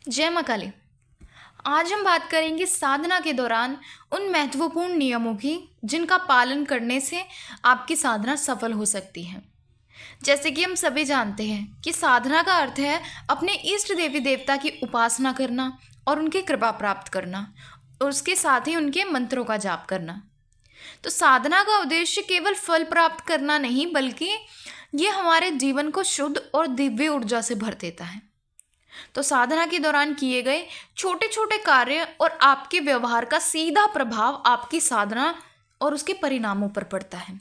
जय माँ काली। आज हम बात करेंगे साधना के दौरान उन महत्वपूर्ण नियमों की जिनका पालन करने से आपकी साधना सफल हो सकती है। जैसे कि हम सभी जानते हैं कि साधना का अर्थ है अपने इष्ट देवी देवता की उपासना करना और उनकी कृपा प्राप्त करना और उसके साथ ही उनके मंत्रों का जाप करना। तो साधना का उद्देश्य केवल फल प्राप्त करना नहीं, बल्कि ये हमारे जीवन को शुद्ध और दिव्य ऊर्जा से भर देता है। तो साधना के दौरान किए गए छोटे छोटे कार्य और आपके व्यवहार का सीधा प्रभाव आपकी साधना और उसके परिणामों पर पड़ता है।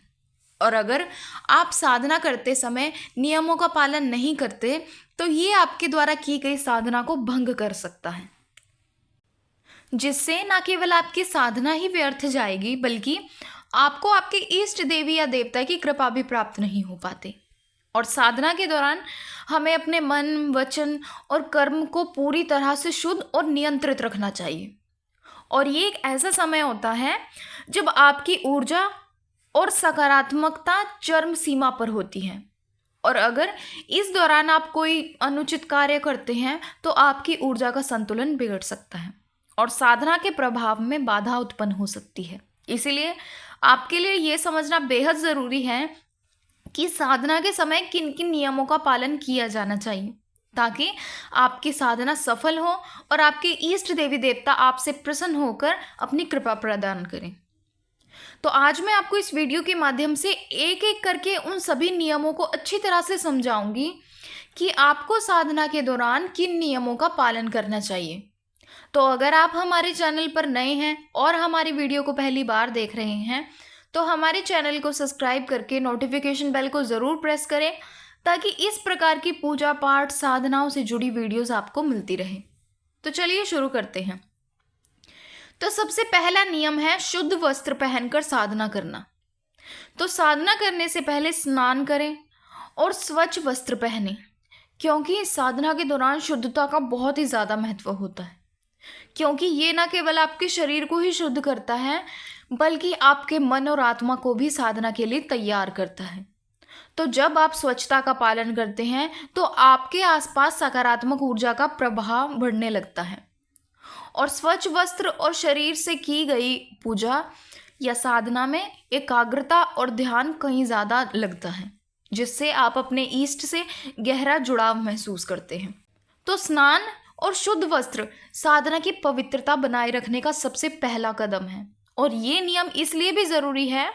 और अगर आप साधना करते समय नियमों का पालन नहीं करते तो ये आपके द्वारा की गई साधना को भंग कर सकता है, जिससे न केवल आपकी साधना ही व्यर्थ जाएगी, बल्कि आपको आपके इष्ट देवी या देवता की कृपा भी प्राप्त नहीं हो पाती। और साधना के दौरान हमें अपने मन, वचन और कर्म को पूरी तरह से शुद्ध और नियंत्रित रखना चाहिए। और ये एक ऐसा समय होता है जब आपकी ऊर्जा और सकारात्मकता चरम सीमा पर होती है। और अगर इस दौरान आप कोई अनुचित कार्य करते हैं तो आपकी ऊर्जा का संतुलन बिगड़ सकता है और साधना के प्रभाव में बाधा उत्पन्न हो सकती है। इसीलिए आपके लिए ये समझना बेहद ज़रूरी है कि साधना के समय किन किन नियमों का पालन किया जाना चाहिए, ताकि आपकी साधना सफल हो और आपके इष्ट देवी देवता आपसे प्रसन्न होकर अपनी कृपा प्रदान करें। तो आज मैं आपको इस वीडियो के माध्यम से एक एक करके उन सभी नियमों को अच्छी तरह से समझाऊंगी कि आपको साधना के दौरान किन नियमों का पालन करना चाहिए। तो अगर आप हमारे चैनल पर नए हैं और हमारी वीडियो को पहली बार देख रहे हैं तो हमारे चैनल को सब्सक्राइब करके नोटिफिकेशन बेल को ज़रूर प्रेस करें, ताकि इस प्रकार की पूजा पाठ साधनाओं से जुड़ी वीडियोस आपको मिलती रहे। तो चलिए शुरू करते हैं। तो सबसे पहला नियम है शुद्ध वस्त्र पहनकर साधना करना। तो साधना करने से पहले स्नान करें और स्वच्छ वस्त्र पहनें, क्योंकि साधना के दौरान शुद्धता का बहुत ही ज़्यादा महत्व होता है, क्योंकि ये न केवल आपके शरीर को ही शुद्ध करता है बल्कि आपके मन और आत्मा को भी साधना के लिए तैयार करता है। तो जब आप स्वच्छता का पालन करते हैं तो आपके आसपास सकारात्मक ऊर्जा का प्रभाव बढ़ने लगता है और स्वच्छ वस्त्र और शरीर से की गई पूजा या साधना में एकाग्रता और ध्यान कहीं ज़्यादा लगता है, जिससे आप अपने इष्ट से गहरा जुड़ाव महसूस करते हैं। तो स्नान और शुद्ध वस्त्र साधना की पवित्रता बनाए रखने का सबसे पहला कदम है। और ये नियम इसलिए भी ज़रूरी है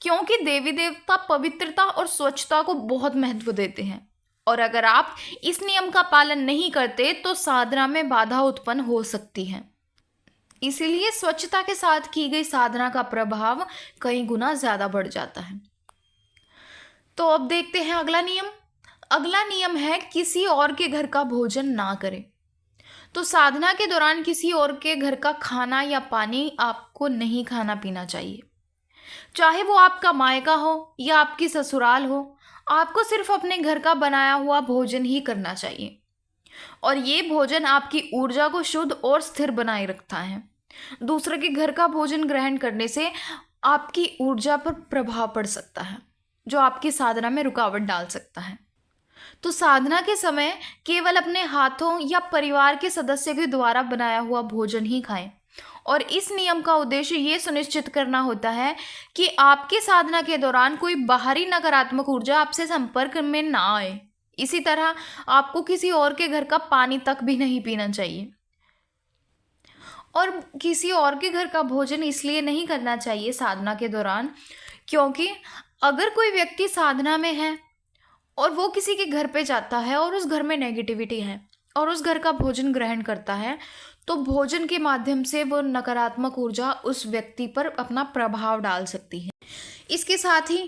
क्योंकि देवी देवता पवित्रता और स्वच्छता को बहुत महत्व देते हैं, और अगर आप इस नियम का पालन नहीं करते तो साधना में बाधा उत्पन्न हो सकती है। इसीलिए स्वच्छता के साथ की गई साधना का प्रभाव कई गुना ज़्यादा बढ़ जाता है। तो अब देखते हैं अगला नियम। अगला नियम है किसी और के घर का भोजन ना करें। तो साधना के दौरान किसी और के घर का खाना या पानी आपको नहीं खाना पीना चाहिए, चाहे वो आपका मायका हो या आपकी ससुराल हो। आपको सिर्फ अपने घर का बनाया हुआ भोजन ही करना चाहिए, और ये भोजन आपकी ऊर्जा को शुद्ध और स्थिर बनाए रखता है। दूसरे के घर का भोजन ग्रहण करने से आपकी ऊर्जा पर प्रभाव पड़ सकता है, जो आपकी साधना में रुकावट डाल सकता है। तो साधना के समय केवल अपने हाथों या परिवार के सदस्य के द्वारा बनाया हुआ भोजन ही खाएं, और इस नियम का उद्देश्य ये सुनिश्चित करना होता है कि आपकी साधना के दौरान कोई बाहरी नकारात्मक ऊर्जा आपसे संपर्क में ना आए। इसी तरह आपको किसी और के घर का पानी तक भी नहीं पीना चाहिए, और किसी और के घर का भोजन इसलिए नहीं करना चाहिए साधना के दौरान क्योंकि अगर कोई व्यक्ति साधना में है और वो किसी के घर पे जाता है और उस घर में नेगेटिविटी है और उस घर का भोजन ग्रहण करता है, तो भोजन के माध्यम से वो नकारात्मक ऊर्जा उस व्यक्ति पर अपना प्रभाव डाल सकती है। इसके साथ ही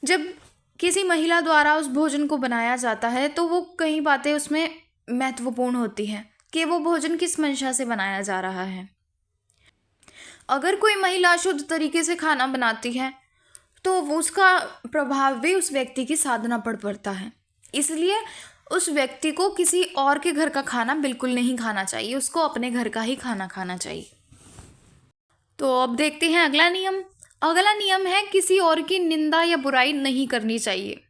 जब किसी महिला द्वारा उस भोजन को बनाया जाता है तो वो कई बातें उसमें महत्वपूर्ण होती हैं कि वो भोजन किस मंशा से बनाया जा रहा है। अगर कोई महिला शुद्ध तरीके से खाना बनाती है तो उसका प्रभाव भी उस व्यक्ति की साधना पर पड़ता है। इसलिए उस व्यक्ति को किसी और के घर का खाना बिल्कुल नहीं खाना चाहिए, उसको अपने घर का ही खाना खाना चाहिए। तो अब देखते हैं अगला नियम। अगला नियम है किसी और की निंदा या बुराई नहीं करनी चाहिए।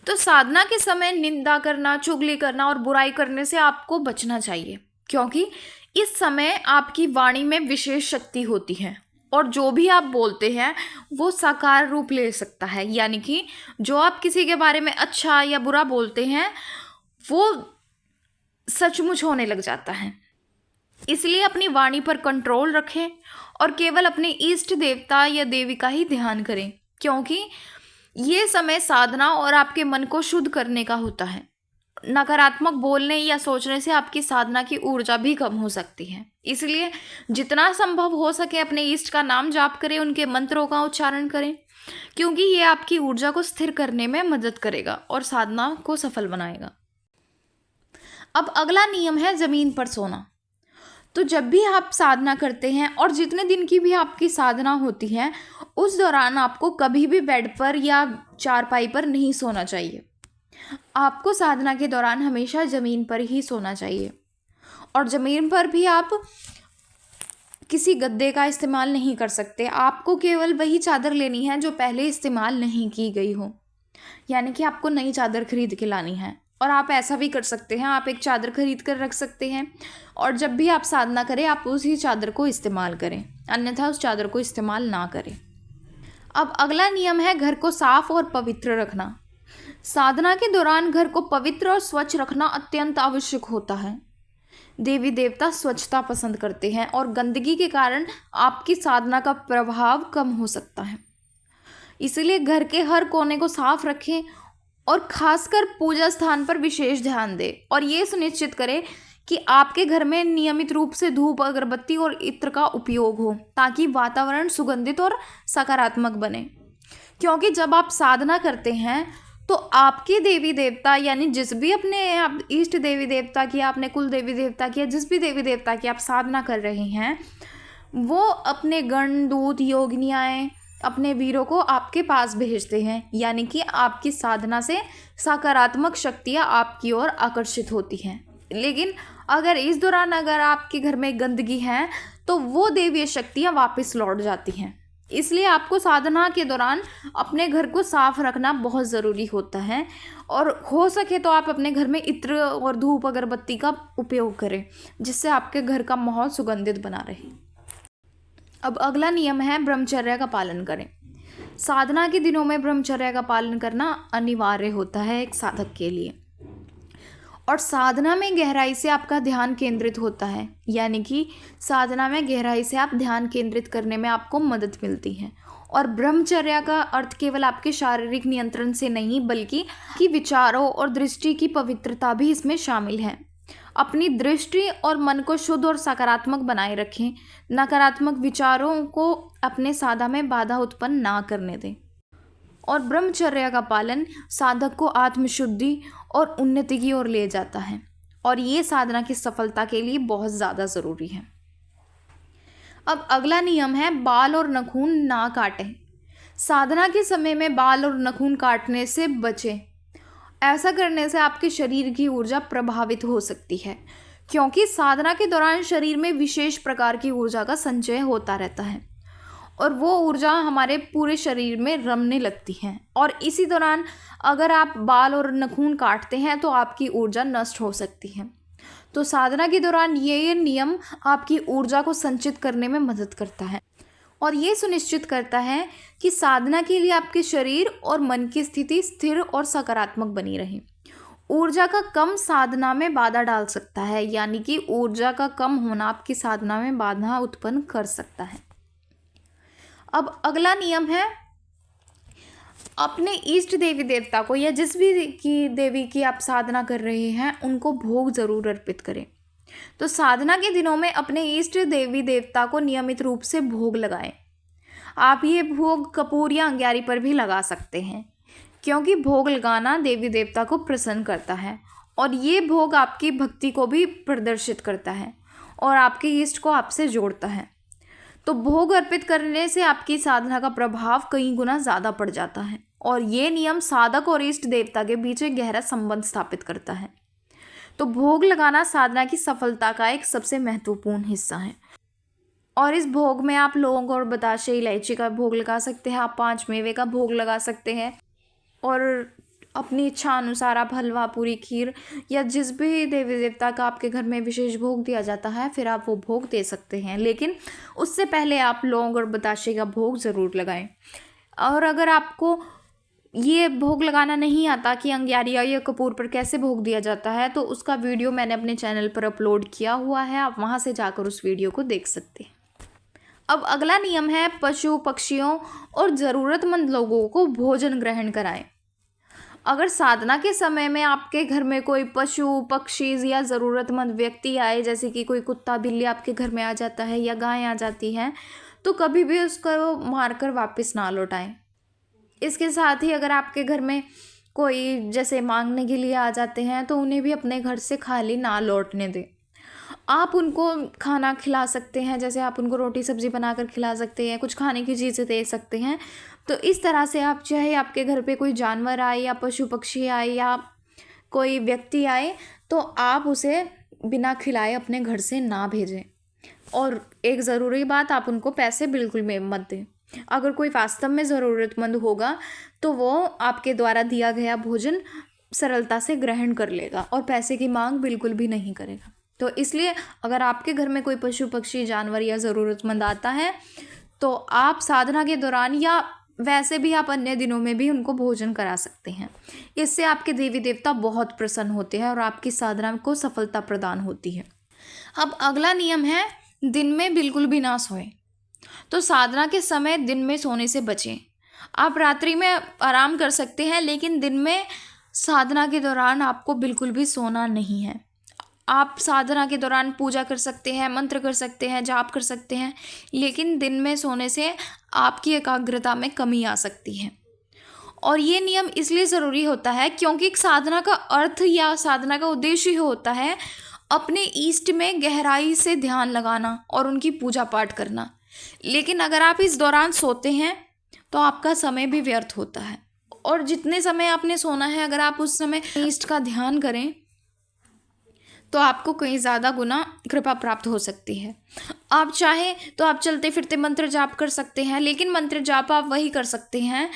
तो साधना के समय निंदा करना, चुगली करना और बुराई करने से आपको बचना चाहिए, क्योंकि इस समय आपकी वाणी में विशेष शक्ति होती है और जो भी आप बोलते हैं वो साकार रूप ले सकता है। यानी कि जो आप किसी के बारे में अच्छा या बुरा बोलते हैं वो सचमुच होने लग जाता है। इसलिए अपनी वाणी पर कंट्रोल रखें और केवल अपने इष्ट देवता या देवी का ही ध्यान करें, क्योंकि ये समय साधना और आपके मन को शुद्ध करने का होता है। नकारात्मक बोलने या सोचने से आपकी साधना की ऊर्जा भी कम हो सकती है। इसलिए जितना संभव हो सके अपने इष्ट का नाम जाप करें, उनके मंत्रों का उच्चारण करें, क्योंकि ये आपकी ऊर्जा को स्थिर करने में मदद करेगा और साधना को सफल बनाएगा। अब अगला नियम है जमीन पर सोना। तो जब भी आप साधना करते हैं और जितने दिन की भी आपकी साधना होती है, उस दौरान आपको कभी भी बेड पर या चारपाई पर नहीं सोना चाहिए। आपको साधना के दौरान हमेशा ज़मीन पर ही सोना चाहिए और ज़मीन पर भी आप किसी गद्दे का इस्तेमाल नहीं कर सकते। आपको केवल वही चादर लेनी है जो पहले इस्तेमाल नहीं की गई हो, यानी कि आपको नई चादर खरीद के लानी है। और आप ऐसा भी कर सकते हैं, आप एक चादर खरीद कर रख सकते हैं और जब भी आप साधना करें आप उसी चादर को इस्तेमाल करें, अन्यथा उस चादर को इस्तेमाल ना करें। अब अगला नियम है घर को साफ और पवित्र रखना। साधना के दौरान घर को पवित्र और स्वच्छ रखना अत्यंत आवश्यक होता है। देवी देवता स्वच्छता पसंद करते हैं और गंदगी के कारण आपकी साधना का प्रभाव कम हो सकता है। इसलिए घर के हर कोने को साफ रखें और खासकर पूजा स्थान पर विशेष ध्यान दें और ये सुनिश्चित करें कि आपके घर में नियमित रूप से धूप, अगरबत्ती और इत्र का उपयोग हो, ताकि वातावरण सुगंधित और सकारात्मक बने। क्योंकि जब आप साधना करते हैं तो आपके देवी देवता, यानी जिस भी अपने आप इष्ट देवी देवता की, आपने कुल देवी देवता की, जिस भी देवी देवता की आप साधना कर रहे हैं, वो अपने गण, दूत, योगिनियाएँ, अपने वीरों को आपके पास भेजते हैं। यानी कि आपकी साधना से सकारात्मक शक्तियाँ आपकी ओर आकर्षित होती हैं। लेकिन अगर इस दौरान अगर आपके घर में गंदगी है तो वो देवीय शक्तियाँ वापस लौट जाती हैं। इसलिए आपको साधना के दौरान अपने घर को साफ रखना बहुत ज़रूरी होता है और हो सके तो आप अपने घर में इत्र और धूप, अगरबत्ती का उपयोग करें, जिससे आपके घर का माहौल सुगंधित बना रहे। अब अगला नियम है ब्रह्मचर्य का पालन करें। साधना के दिनों में ब्रह्मचर्य का पालन करना अनिवार्य होता है एक साधक के लिए और साधना में गहराई से आपका ध्यान केंद्रित होता है। यानी कि साधना में गहराई से आप ध्यान केंद्रित करने में आपको मदद मिलती है। और ब्रह्मचर्य का अर्थ केवल आपके शारीरिक नियंत्रण से नहीं, बल्कि कि विचारों और दृष्टि की पवित्रता भी इसमें शामिल है। अपनी दृष्टि और मन को शुद्ध और सकारात्मक बनाए रखें। नकारात्मक विचारों को अपने साधना में बाधा उत्पन्न ना करने दें। और ब्रह्मचर्य का पालन साधक को आत्मशुद्धि और उन्नति की ओर ले जाता है और ये साधना की सफलता के लिए बहुत ज़्यादा ज़रूरी है। अब अगला नियम है बाल और नाखून ना काटें। साधना के समय में बाल और नाखून काटने से बचें। ऐसा करने से आपके शरीर की ऊर्जा प्रभावित हो सकती है, क्योंकि साधना के दौरान शरीर में विशेष प्रकार की ऊर्जा का संचय होता रहता है और वो ऊर्जा हमारे पूरे शरीर में रमने लगती है। और इसी दौरान अगर आप बाल और नाखून काटते हैं तो आपकी ऊर्जा नष्ट हो सकती है। तो साधना के दौरान ये नियम आपकी ऊर्जा को संचित करने में मदद करता है और ये सुनिश्चित करता है कि साधना के लिए आपके शरीर और मन की स्थिति स्थिर और सकारात्मक बनी रहे। ऊर्जा का कम साधना में बाधा डाल सकता है, यानी कि ऊर्जा का कम होना आपकी साधना में बाधा उत्पन्न कर सकता है। अब अगला नियम है अपने इष्ट देवी देवता को या जिस भी की देवी की आप साधना कर रहे हैं उनको भोग ज़रूर अर्पित करें। तो साधना के दिनों में अपने इष्ट देवी देवता को नियमित रूप से भोग लगाएं। आप ये भोग कपूर या अंगारी पर भी लगा सकते हैं, क्योंकि भोग लगाना देवी देवता को प्रसन्न करता है और ये भोग आपकी भक्ति को भी प्रदर्शित करता है और आपके इष्ट को आपसे जोड़ता है। तो भोग अर्पित करने से आपकी साधना का प्रभाव कई गुना ज़्यादा बढ़ जाता है और ये नियम साधक और इष्ट देवता के बीच एक गहरा संबंध स्थापित करता है। तो भोग लगाना साधना की सफलता का एक सबसे महत्वपूर्ण हिस्सा है और इस भोग में आप लौंग और बताशे, इलायची का भोग लगा सकते हैं, आप 5 मेवे का भोग लगा सकते हैं और अपनी इच्छा अनुसार आप हलवा, पूरी, खीर या जिस भी देवी देवता का आपके घर में विशेष भोग दिया जाता है, फिर आप वो भोग दे सकते हैं। लेकिन उससे पहले आप लौंग और बताशे का भोग ज़रूर लगाएं। और अगर आपको ये भोग लगाना नहीं आता कि अंगियारिया या कपूर पर कैसे भोग दिया जाता है, तो उसका वीडियो मैंने अपने चैनल पर अपलोड किया हुआ है, आप वहाँ से जाकर उस वीडियो को देख सकते हैं। अब अगला नियम है पशु पक्षियों और ज़रूरतमंद लोगों को भोजन ग्रहण कराएं। अगर साधना के समय में आपके घर में कोई पशु पक्षी या ज़रूरतमंद व्यक्ति आए, जैसे कि कोई कुत्ता बिल्ली आपके घर में आ जाता है या गाय आ जाती है, तो कभी भी उसको मारकर वापस ना लौटाएं। इसके साथ ही अगर आपके घर में कोई जैसे मांगने के लिए आ जाते हैं, तो उन्हें भी अपने घर से खाली ना लौटने दें। आप उनको खाना खिला सकते हैं, जैसे आप उनको रोटी सब्ज़ी बनाकर खिला सकते हैं, कुछ खाने की चीज़ें दे सकते हैं। तो इस तरह से आप चाहे आपके घर पे कोई जानवर आए या पशु पक्षी आए या कोई व्यक्ति आए, तो आप उसे बिना खिलाए अपने घर से ना भेजें। और एक ज़रूरी बात, आप उनको पैसे बिल्कुल भी मत दें। अगर कोई वास्तव में ज़रूरतमंद होगा तो वो आपके द्वारा दिया गया भोजन सरलता से ग्रहण कर लेगा और पैसे की मांग बिल्कुल भी नहीं करेगा। तो इसलिए अगर आपके घर में कोई पशु पक्षी जानवर या ज़रूरतमंद आता है, तो आप साधना के दौरान या वैसे भी आप अन्य दिनों में भी उनको भोजन करा सकते हैं। इससे आपके देवी देवता बहुत प्रसन्न होते हैं और आपकी साधना को सफलता प्रदान होती है। अब अगला नियम है दिन में बिल्कुल भी ना सोएं। तो साधना के समय दिन में सोने से बचें। आप रात्रि में आराम कर सकते हैं, लेकिन दिन में साधना के दौरान आपको बिल्कुल भी सोना नहीं है। आप साधना के दौरान पूजा कर सकते हैं, मंत्र कर सकते हैं, जाप कर सकते हैं, लेकिन दिन में सोने से आपकी एकाग्रता में कमी आ सकती है। और ये नियम इसलिए ज़रूरी होता है क्योंकि साधना का अर्थ या साधना का उद्देश्य ही होता है अपने इष्ट में गहराई से ध्यान लगाना और उनकी पूजा पाठ करना। लेकिन अगर आप इस दौरान सोते हैं तो आपका समय भी व्यर्थ होता है, और जितने समय आपने सोना है अगर आप उस समय इष्ट का ध्यान करें तो आपको कहीं ज़्यादा गुना कृपा प्राप्त हो सकती है। आप चाहें तो आप चलते फिरते मंत्र जाप कर सकते हैं, लेकिन मंत्र जाप आप वही कर सकते हैं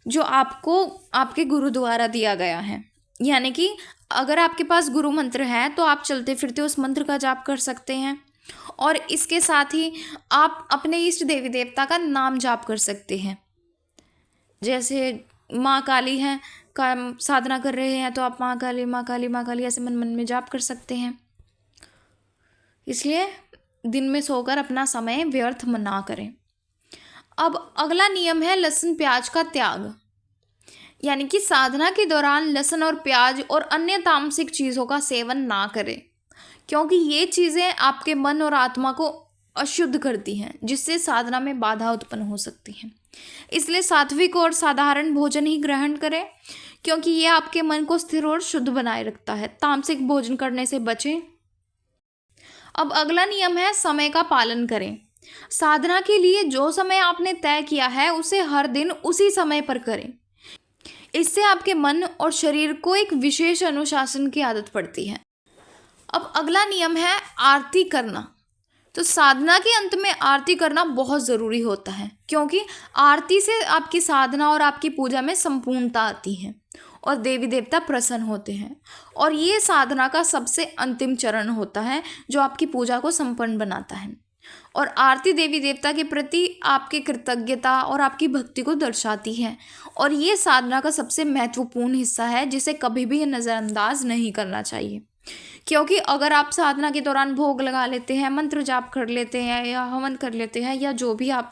जो आपको आपके गुरु द्वारा दिया गया है। यानी कि अगर आपके पास गुरु मंत्र है तो आप चलते फिरते उस मंत्र का जाप कर सकते हैं, और इसके साथ ही आप अपने इष्ट देवी देवता का नाम जाप कर सकते हैं। जैसे माँ काली हैं का साधना कर रहे हैं तो आप माँ काली माँ काली माँ काली ऐसे मन मन में जाप कर सकते हैं। इसलिए दिन में सोकर अपना समय व्यर्थ ना करें। अब अगला नियम है लहसुन प्याज का त्याग। यानी कि साधना के दौरान लहसुन और प्याज और अन्य तामसिक चीज़ों का सेवन ना करें, क्योंकि ये चीज़ें आपके मन और आत्मा को अशुद्ध करती हैं, जिससे साधना में बाधा उत्पन्न हो सकती है। इसलिए सात्विक और साधारण भोजन ही ग्रहण करें, क्योंकि ये आपके मन को स्थिर और शुद्ध बनाए रखता है। तामसिक भोजन करने से बचें। अब अगला नियम है समय का पालन करें। साधना के लिए जो समय आपने तय किया है उसे हर दिन उसी समय पर करें। इससे आपके मन और शरीर को एक विशेष अनुशासन की आदत पड़ती है। अब अगला नियम है आरती करना। तो साधना के अंत में आरती करना बहुत ज़रूरी होता है, क्योंकि आरती से आपकी साधना और आपकी पूजा में संपूर्णता आती है और देवी देवता प्रसन्न होते हैं। और ये साधना का सबसे अंतिम चरण होता है जो आपकी पूजा को संपन्न बनाता है। और आरती देवी देवता के प्रति आपकी कृतज्ञता और आपकी भक्ति को दर्शाती है, और ये साधना का सबसे महत्वपूर्ण हिस्सा है जिसे कभी भी नज़रअंदाज नहीं करना चाहिए। क्योंकि अगर आप साधना के दौरान भोग लगा लेते हैं, मंत्र जाप कर लेते हैं या हवन कर लेते हैं या जो भी आप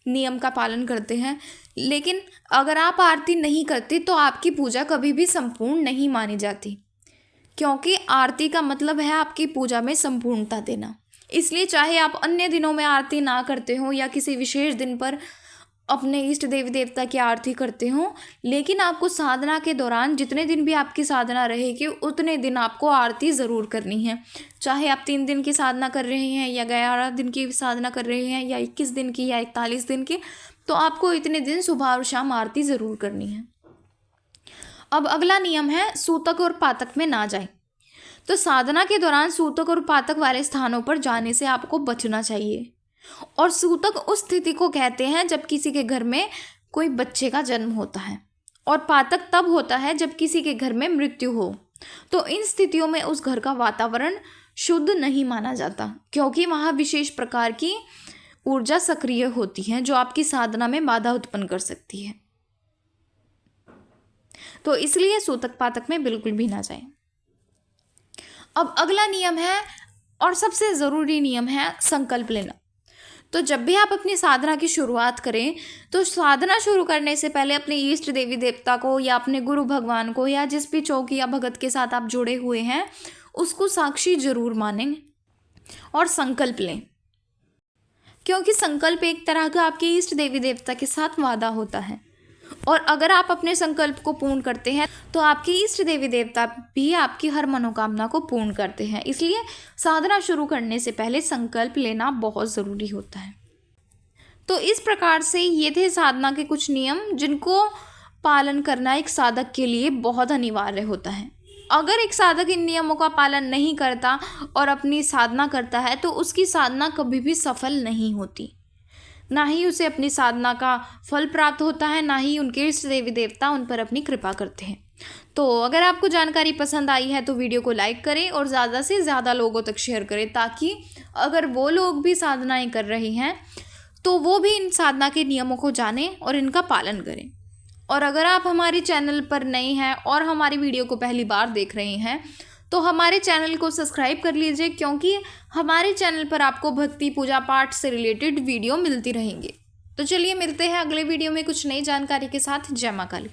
नियम का पालन करते हैं, लेकिन अगर आप आरती नहीं करते तो आपकी पूजा कभी भी संपूर्ण नहीं मानी जाती, क्योंकि आरती का मतलब है आपकी पूजा में संपूर्णता देना। इसलिए चाहे आप अन्य दिनों में आरती ना करते हो या किसी विशेष दिन पर अपने इष्ट देवी देवता की आरती करते हो, लेकिन आपको साधना के दौरान जितने दिन भी आपकी साधना रहेगी उतने दिन आपको आरती ज़रूर करनी है। चाहे आप 3 दिन की साधना कर रहे हैं या 11 दिन की साधना कर रहे हैं या 21 दिन की या 41 दिन की, तो आपको इतने दिन सुबह और शाम आरती ज़रूर करनी है। अब अगला नियम है सूतक और पातक में ना जाए। तो साधना के दौरान सूतक और पातक वाले स्थानों पर जाने से आपको बचना चाहिए। और सूतक उस स्थिति को कहते हैं जब किसी के घर में कोई बच्चे का जन्म होता है और पातक तब होता है जब किसी के घर में मृत्यु हो। तो इन स्थितियों में उस घर का वातावरण शुद्ध नहीं माना जाता, क्योंकि वहाँ विशेष प्रकार की ऊर्जा सक्रिय होती है जो आपकी साधना में बाधा उत्पन्न कर सकती है। तो इसलिए सूतक पातक में बिल्कुल भी ना जाए। अब अगला नियम है और सबसे ज़रूरी नियम है संकल्प लेना। तो जब भी आप अपनी साधना की शुरुआत करें तो साधना शुरू करने से पहले अपने इष्ट देवी देवता को या अपने गुरु भगवान को या जिस भी चौकी या भगत के साथ आप जुड़े हुए हैं उसको साक्षी जरूर मानें और संकल्प लें, क्योंकि संकल्प एक तरह का आपके इष्ट देवी देवता के साथ वादा होता है। और अगर आप अपने संकल्प को पूर्ण करते हैं तो आपके इष्ट देवी देवता भी आपकी हर मनोकामना को पूर्ण करते हैं। इसलिए साधना शुरू करने से पहले संकल्प लेना बहुत ज़रूरी होता है। तो इस प्रकार से ये थे साधना के कुछ नियम जिनको पालन करना एक साधक के लिए बहुत अनिवार्य होता है। अगर एक साधक इन नियमों का पालन नहीं करता और अपनी साधना करता है तो उसकी साधना कभी भी सफल नहीं होती, ना ही उसे अपनी साधना का फल प्राप्त होता है, ना ही उनके इष्ट देवी देवता उन पर अपनी कृपा करते हैं। तो अगर आपको जानकारी पसंद आई है तो वीडियो को लाइक करें और ज़्यादा से ज़्यादा लोगों तक शेयर करें, ताकि अगर वो लोग भी साधनाएं कर रहे हैं तो वो भी इन साधना के नियमों को जानें और इनका पालन करें। और अगर आप हमारे चैनल पर नए हैं और हमारी वीडियो को पहली बार देख रहे हैं तो हमारे चैनल को सब्सक्राइब कर लीजिए, क्योंकि हमारे चैनल पर आपको भक्ति पूजा पाठ से रिलेटेड वीडियो मिलती रहेंगे। तो चलिए मिलते हैं अगले वीडियो में कुछ नई जानकारी के साथ। जय मां काली।